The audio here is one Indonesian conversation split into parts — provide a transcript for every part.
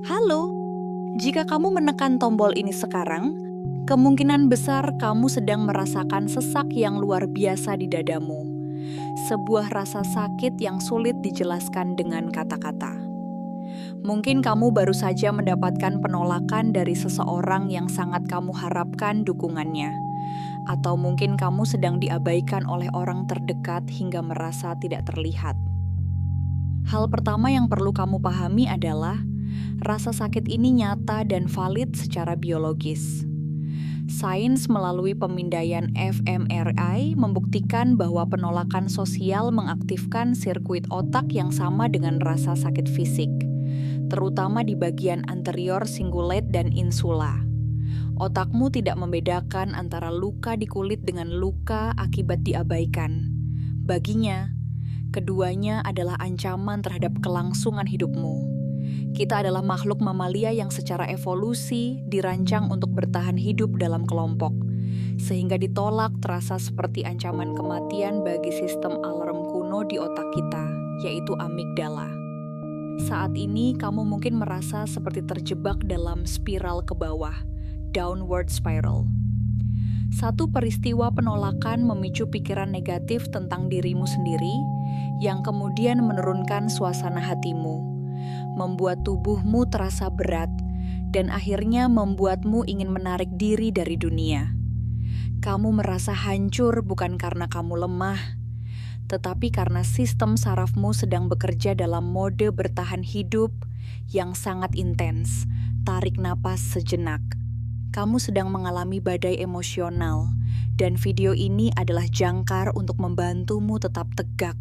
Halo, jika kamu menekan tombol ini sekarang, kemungkinan besar kamu sedang merasakan sesak yang luar biasa di dadamu. Sebuah rasa sakit yang sulit dijelaskan dengan kata-kata. Mungkin kamu baru saja mendapatkan penolakan dari seseorang yang sangat kamu harapkan dukungannya. Atau mungkin kamu sedang diabaikan oleh orang terdekat hingga merasa tidak terlihat. Hal pertama yang perlu kamu pahami adalah rasa sakit ini nyata dan valid secara biologis. Sains melalui pemindaian fMRI membuktikan bahwa penolakan sosial mengaktifkan sirkuit otak yang sama dengan rasa sakit fisik, terutama di bagian anterior cingulate dan insula. Otakmu tidak membedakan antara luka di kulit dengan luka akibat diabaikan. Baginya, keduanya adalah ancaman terhadap kelangsungan hidupmu. Kita adalah makhluk mamalia yang secara evolusi dirancang untuk bertahan hidup dalam kelompok, sehingga ditolak terasa seperti ancaman kematian bagi sistem alarm kuno di otak kita, yaitu amigdala. Saat ini kamu mungkin merasa seperti terjebak dalam spiral ke bawah, downward spiral. Satu peristiwa penolakan memicu pikiran negatif tentang dirimu sendiri, yang kemudian menurunkan suasana hatimu, membuat tubuhmu terasa berat, dan akhirnya membuatmu ingin menarik diri dari dunia. Kamu merasa hancur bukan karena kamu lemah, tetapi karena sistem sarafmu sedang bekerja dalam mode bertahan hidup yang sangat intens. Tarik napas sejenak. Kamu sedang mengalami badai emosional, dan video ini adalah jangkar untuk membantumu tetap tegak.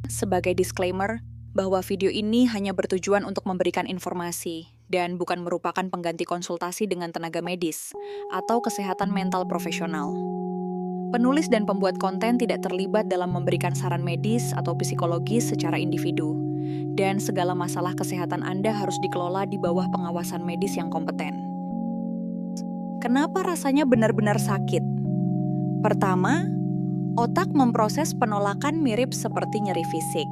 Sebagai disclaimer, bahwa video ini hanya bertujuan untuk memberikan informasi dan bukan merupakan pengganti konsultasi dengan tenaga medis atau kesehatan mental profesional. Penulis dan pembuat konten tidak terlibat dalam memberikan saran medis atau psikologis secara individu, dan segala masalah kesehatan Anda harus dikelola di bawah pengawasan medis yang kompeten. Kenapa rasanya benar-benar sakit? Pertama, otak memproses penolakan mirip seperti nyeri fisik.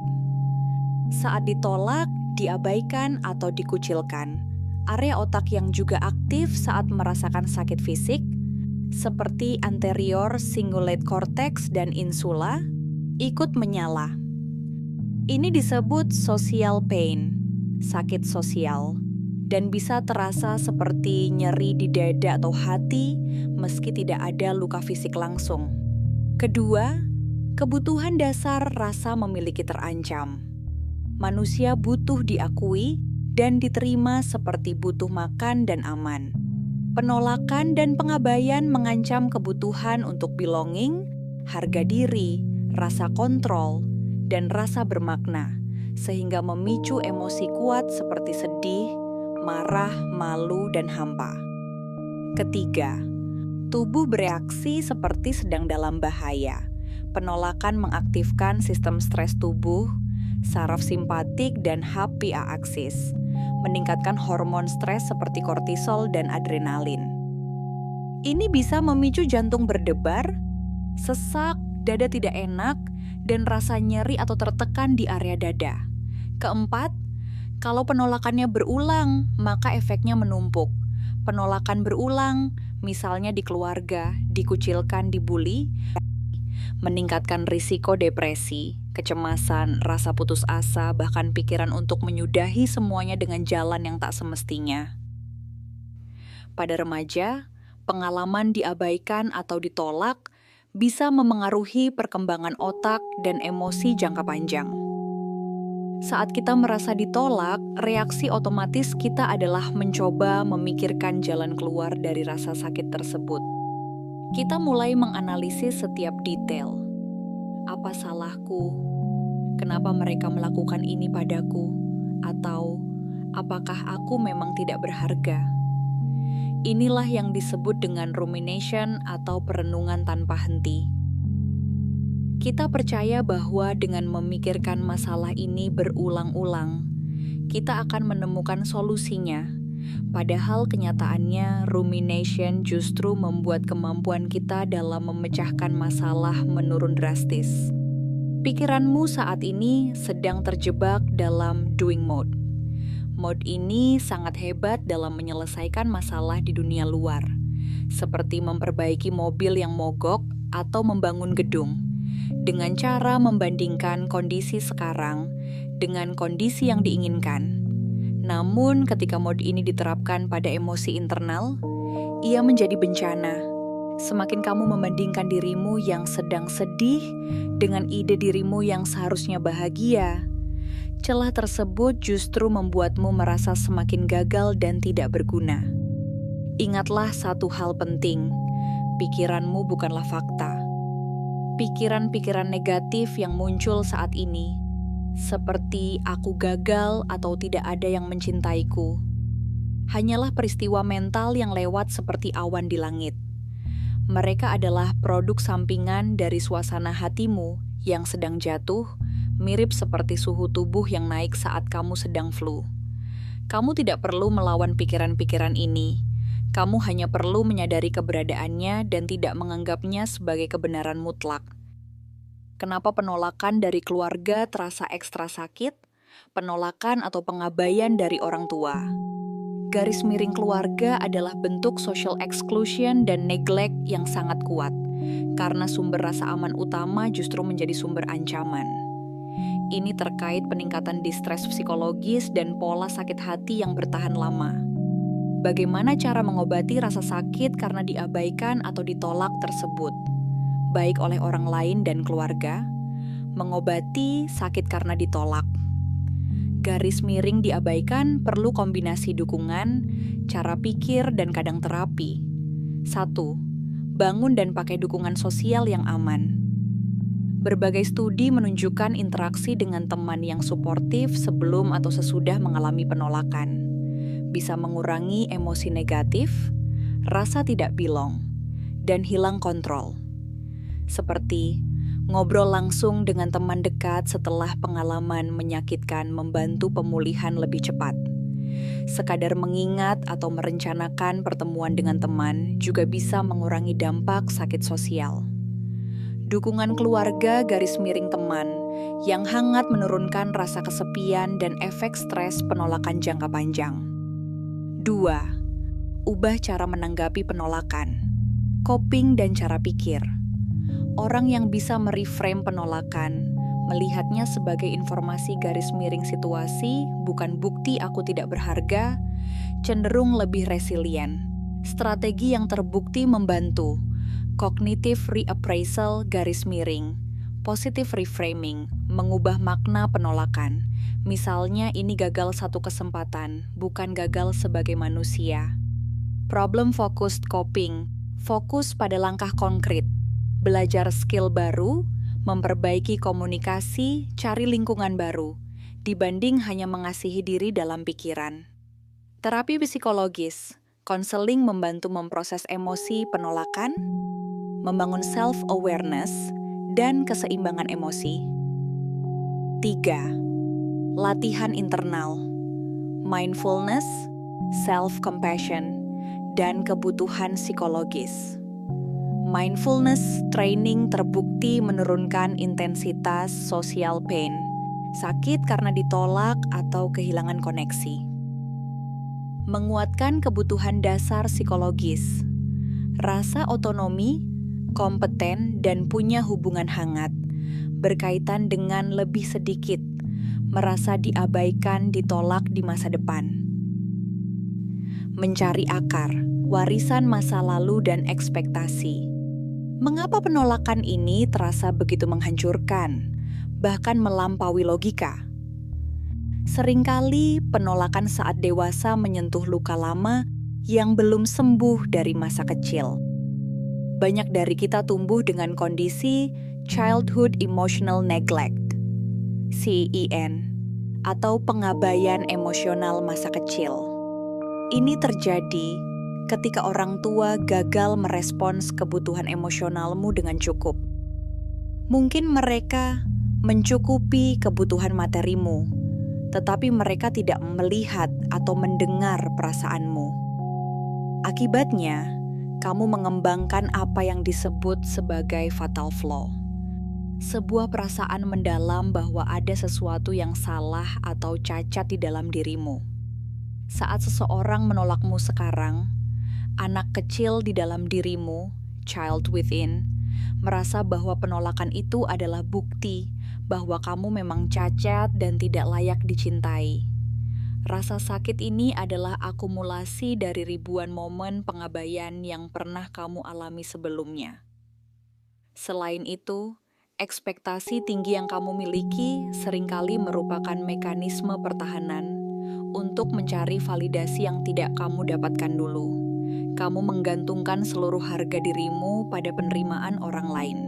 Saat ditolak, diabaikan, atau dikucilkan, area otak yang juga aktif saat merasakan sakit fisik, seperti anterior cingulate cortex dan insula, ikut menyala. Ini disebut social pain, sakit sosial, dan bisa terasa seperti nyeri di dada atau hati meski tidak ada luka fisik langsung. Kedua, kebutuhan dasar rasa memiliki terancam. Manusia butuh diakui dan diterima seperti butuh makan dan aman. Penolakan dan pengabaian mengancam kebutuhan untuk belonging, harga diri, rasa kontrol, dan rasa bermakna, sehingga memicu emosi kuat seperti sedih, marah, malu, dan hampa. Ketiga, tubuh bereaksi seperti sedang dalam bahaya. Penolakan mengaktifkan sistem stres tubuh, saraf simpatik dan HPA aksis, meningkatkan hormon stres seperti kortisol dan adrenalin. Ini bisa memicu jantung berdebar, sesak, dada tidak enak, dan rasa nyeri atau tertekan di area dada. Keempat, kalau penolakannya berulang, maka efeknya menumpuk. Penolakan berulang, misalnya di keluarga, dikucilkan, dibully, meningkatkan risiko depresi, kecemasan, rasa putus asa, bahkan pikiran untuk menyudahi semuanya dengan jalan yang tak semestinya. Pada remaja, pengalaman diabaikan atau ditolak bisa memengaruhi perkembangan otak dan emosi jangka panjang. Saat kita merasa ditolak, reaksi otomatis kita adalah mencoba memikirkan jalan keluar dari rasa sakit tersebut. Kita mulai menganalisis setiap detail. Apa salahku? Kenapa mereka melakukan ini padaku? Atau, apakah aku memang tidak berharga? Inilah yang disebut dengan rumination atau perenungan tanpa henti. Kita percaya bahwa dengan memikirkan masalah ini berulang-ulang, kita akan menemukan solusinya. Padahal kenyataannya, rumination justru membuat kemampuan kita dalam memecahkan masalah menurun drastis. Pikiranmu saat ini sedang terjebak dalam doing mode. Mode ini sangat hebat dalam menyelesaikan masalah di dunia luar, seperti memperbaiki mobil yang mogok atau membangun gedung, dengan cara membandingkan kondisi sekarang dengan kondisi yang diinginkan. Namun, ketika mode ini diterapkan pada emosi internal, ia menjadi bencana. Semakin kamu membandingkan dirimu yang sedang sedih dengan ide dirimu yang seharusnya bahagia, celah tersebut justru membuatmu merasa semakin gagal dan tidak berguna. Ingatlah satu hal penting, pikiranmu bukanlah fakta. Pikiran-pikiran negatif yang muncul saat ini, seperti aku gagal atau tidak ada yang mencintaiku, hanyalah peristiwa mental yang lewat seperti awan di langit. Mereka adalah produk sampingan dari suasana hatimu yang sedang jatuh, mirip seperti suhu tubuh yang naik saat kamu sedang flu. Kamu tidak perlu melawan pikiran-pikiran ini. Kamu hanya perlu menyadari keberadaannya dan tidak menganggapnya sebagai kebenaran mutlak. Kenapa penolakan dari keluarga terasa ekstra sakit? Penolakan atau pengabaian dari orang tua. Garis miring keluarga adalah bentuk social exclusion dan neglect yang sangat kuat, karena sumber rasa aman utama justru menjadi sumber ancaman. Ini terkait peningkatan distres psikologis dan pola sakit hati yang bertahan lama. Bagaimana cara mengobati rasa sakit karena diabaikan atau ditolak tersebut, baik oleh orang lain dan keluarga? Mengobati sakit karena ditolak. Garis miring diabaikan perlu kombinasi dukungan, cara pikir, dan kadang terapi. 1. Bangun dan pakai dukungan sosial yang aman. Berbagai studi menunjukkan interaksi dengan teman yang suportif sebelum atau sesudah mengalami penolakan bisa mengurangi emosi negatif, rasa tidak belong, dan hilang kontrol. Seperti ngobrol langsung dengan teman dekat setelah pengalaman menyakitkan membantu pemulihan lebih cepat. Sekadar mengingat atau merencanakan pertemuan dengan teman juga bisa mengurangi dampak sakit sosial. Dukungan keluarga garis miring teman yang hangat menurunkan rasa kesepian dan efek stres penolakan jangka panjang. 2. Ubah cara menanggapi penolakan. Coping dan cara pikir. Orang yang bisa mereframe penolakan, melihatnya sebagai informasi garis miring situasi, bukan bukti aku tidak berharga, cenderung lebih resilient. Strategi yang terbukti membantu. Cognitive reappraisal garis miring, positive reframing, mengubah makna penolakan. Misalnya ini gagal satu kesempatan, bukan gagal sebagai manusia. Problem focused coping, fokus pada langkah konkret. Belajar skill baru, memperbaiki komunikasi, cari lingkungan baru, dibanding hanya mengasihi diri dalam pikiran. Terapi psikologis, konseling membantu memproses emosi penolakan, membangun self-awareness, dan keseimbangan emosi. 3. Latihan internal, mindfulness, self-compassion, dan kebutuhan psikologis. Mindfulness training terbukti menurunkan intensitas social pain, sakit karena ditolak atau kehilangan koneksi. Menguatkan kebutuhan dasar psikologis, rasa otonomi, kompeten, dan punya hubungan hangat, berkaitan dengan lebih sedikit, merasa diabaikan, ditolak di masa depan. Mencari akar, warisan masa lalu dan ekspektasi. Mengapa penolakan ini terasa begitu menghancurkan, bahkan melampaui logika? Seringkali penolakan saat dewasa menyentuh luka lama yang belum sembuh dari masa kecil. Banyak dari kita tumbuh dengan kondisi Childhood Emotional Neglect, CEN, atau pengabaian emosional masa kecil. Ini terjadi ketika orang tua gagal merespons kebutuhan emosionalmu dengan cukup. Mungkin mereka mencukupi kebutuhan materimu, tetapi mereka tidak melihat atau mendengar perasaanmu. Akibatnya, kamu mengembangkan apa yang disebut sebagai fatal flaw. Sebuah perasaan mendalam bahwa ada sesuatu yang salah atau cacat di dalam dirimu. Saat seseorang menolakmu sekarang, anak kecil di dalam dirimu, child within, merasa bahwa penolakan itu adalah bukti bahwa kamu memang cacat dan tidak layak dicintai. Rasa sakit ini adalah akumulasi dari ribuan momen pengabaian yang pernah kamu alami sebelumnya. Selain itu, ekspektasi tinggi yang kamu miliki seringkali merupakan mekanisme pertahanan untuk mencari validasi yang tidak kamu dapatkan dulu. Kamu menggantungkan seluruh harga dirimu pada penerimaan orang lain.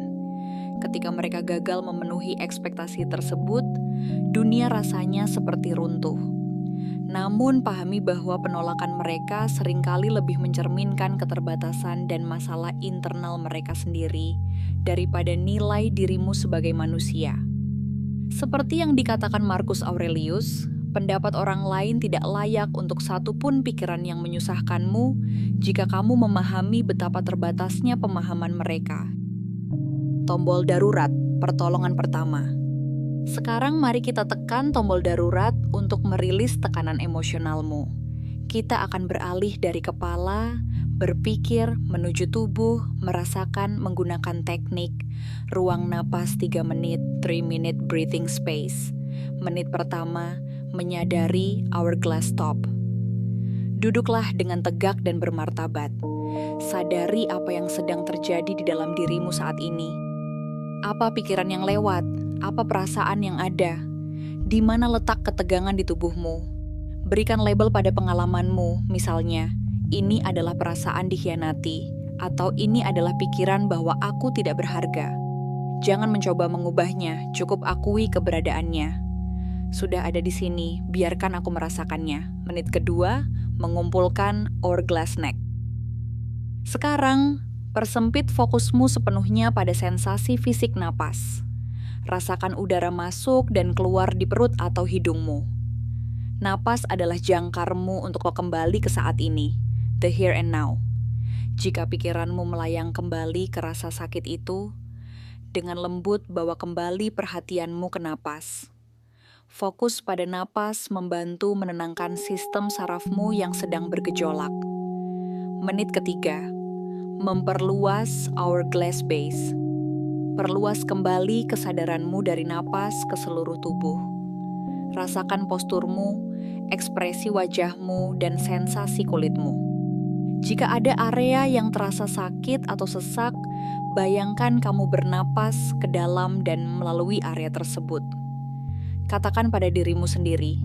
Ketika mereka gagal memenuhi ekspektasi tersebut, dunia rasanya seperti runtuh. Namun pahami bahwa penolakan mereka seringkali lebih mencerminkan keterbatasan dan masalah internal mereka sendiri daripada nilai dirimu sebagai manusia. Seperti yang dikatakan Marcus Aurelius, pendapat orang lain tidak layak untuk satu pun pikiran yang menyusahkanmu jika kamu memahami betapa terbatasnya pemahaman mereka. Tombol darurat, pertolongan pertama. Sekarang mari kita tekan tombol darurat untuk merilis tekanan emosionalmu. Kita akan beralih dari kepala, berpikir, menuju tubuh, merasakan menggunakan teknik ruang napas 3 menit, 3-minute breathing space. Menit pertama, menyadari hourglass stop. Duduklah dengan tegak dan bermartabat. Sadari apa yang sedang terjadi di dalam dirimu saat ini. Apa pikiran yang lewat? Apa perasaan yang ada? Di mana letak ketegangan di tubuhmu? Berikan label pada pengalamanmu, misalnya, ini adalah perasaan dikhianati, atau ini adalah pikiran bahwa aku tidak berharga. Jangan mencoba mengubahnya, cukup akui keberadaannya. Sudah ada di sini, biarkan aku merasakannya. Menit kedua, mengumpulkan hourglass neck. Sekarang, persempit fokusmu sepenuhnya pada sensasi fisik napas. Rasakan udara masuk dan keluar di perut atau hidungmu. Napas adalah jangkarmu untuk kembali ke saat ini, the here and now. Jika pikiranmu melayang kembali ke rasa sakit itu, dengan lembut bawa kembali perhatianmu ke napas. Fokus pada napas membantu menenangkan sistem sarafmu yang sedang bergejolak. Menit ketiga, memperluas hourglass base. Perluas kembali kesadaranmu dari napas ke seluruh tubuh. Rasakan posturmu, ekspresi wajahmu, dan sensasi kulitmu. Jika ada area yang terasa sakit atau sesak, bayangkan kamu bernapas ke dalam dan melalui area tersebut. Katakan pada dirimu sendiri,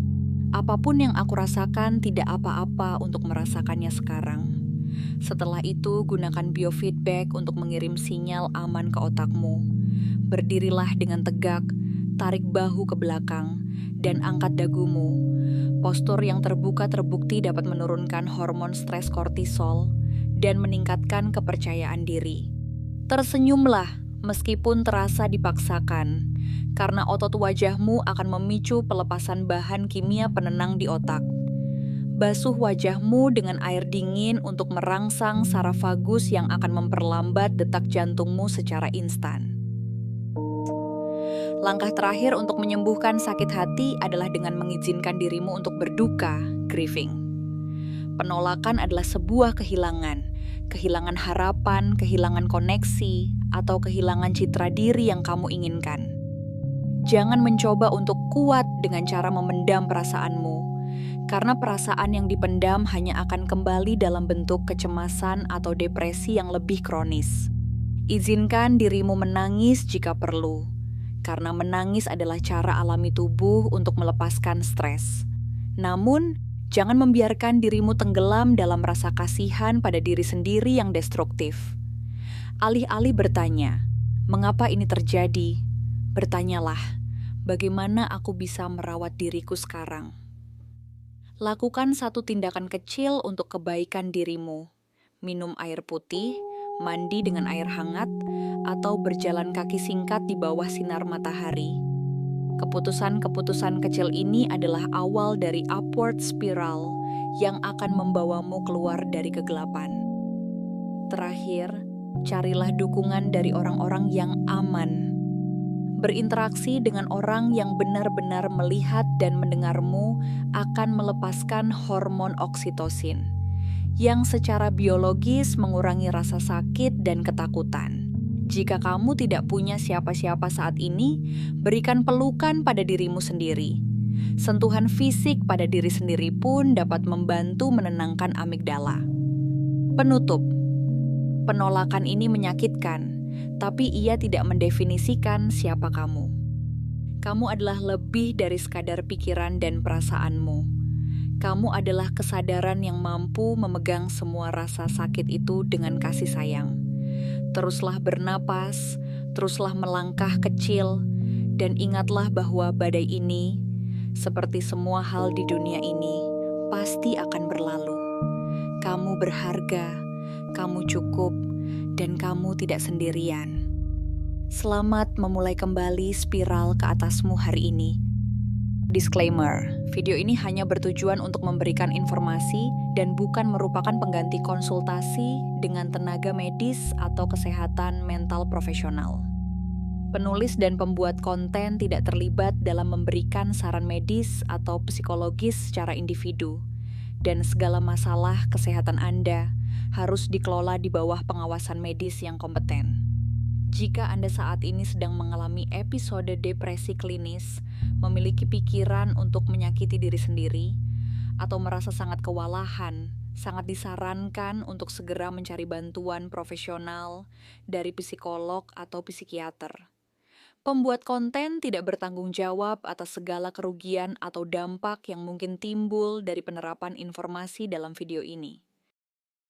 apapun yang aku rasakan tidak apa-apa untuk merasakannya sekarang. Setelah itu, gunakan biofeedback untuk mengirim sinyal aman ke otakmu. Berdirilah dengan tegak, tarik bahu ke belakang, dan angkat dagumu. Postur yang terbuka terbukti dapat menurunkan hormon stres kortisol dan meningkatkan kepercayaan diri. Tersenyumlah meskipun terasa dipaksakan, karena otot wajahmu akan memicu pelepasan bahan kimia penenang di otak. Basuh wajahmu dengan air dingin untuk merangsang saraf vagus yang akan memperlambat detak jantungmu secara instan. Langkah terakhir untuk menyembuhkan sakit hati adalah dengan mengizinkan dirimu untuk berduka, grieving. Penolakan adalah sebuah kehilangan harapan, kehilangan koneksi, atau kehilangan citra diri yang kamu inginkan. Jangan mencoba untuk kuat dengan cara memendam perasaanmu, karena perasaan yang dipendam hanya akan kembali dalam bentuk kecemasan atau depresi yang lebih kronis. Izinkan dirimu menangis jika perlu, karena menangis adalah cara alami tubuh untuk melepaskan stres. Namun, jangan membiarkan dirimu tenggelam dalam rasa kasihan pada diri sendiri yang destruktif. Alih-alih bertanya, mengapa ini terjadi? Bertanyalah, bagaimana aku bisa merawat diriku sekarang? Lakukan satu tindakan kecil untuk kebaikan dirimu. Minum air putih, mandi dengan air hangat, atau berjalan kaki singkat di bawah sinar matahari. Keputusan-keputusan kecil ini adalah awal dari upward spiral yang akan membawamu keluar dari kegelapan. Terakhir, carilah dukungan dari orang-orang yang aman. Berinteraksi dengan orang yang benar-benar melihat dan mendengarmu akan melepaskan hormon oksitosin, yang secara biologis mengurangi rasa sakit dan ketakutan. Jika kamu tidak punya siapa-siapa saat ini, berikan pelukan pada dirimu sendiri. Sentuhan fisik pada diri sendiri pun dapat membantu menenangkan amigdala. Penutup. Penolakan ini menyakitkan, tapi ia tidak mendefinisikan siapa kamu. Kamu adalah lebih dari sekadar pikiran dan perasaanmu. Kamu adalah kesadaran yang mampu memegang semua rasa sakit itu dengan kasih sayang. Teruslah bernapas, teruslah melangkah kecil, dan ingatlah bahwa badai ini, seperti semua hal di dunia ini, pasti akan berlalu. Kamu berharga, kamu cukup, dan kamu tidak sendirian. Selamat memulai kembali spiral ke atasmu hari ini. Disclaimer, video ini hanya bertujuan untuk memberikan informasi dan bukan merupakan pengganti konsultasi dengan tenaga medis atau kesehatan mental profesional. Penulis dan pembuat konten tidak terlibat dalam memberikan saran medis atau psikologis secara individu, dan segala masalah kesehatan Anda harus dikelola di bawah pengawasan medis yang kompeten. Jika Anda saat ini sedang mengalami episode depresi klinis, memiliki pikiran untuk menyakiti diri sendiri, atau merasa sangat kewalahan, sangat disarankan untuk segera mencari bantuan profesional dari psikolog atau psikiater. Pembuat konten tidak bertanggung jawab atas segala kerugian atau dampak yang mungkin timbul dari penerapan informasi dalam video ini.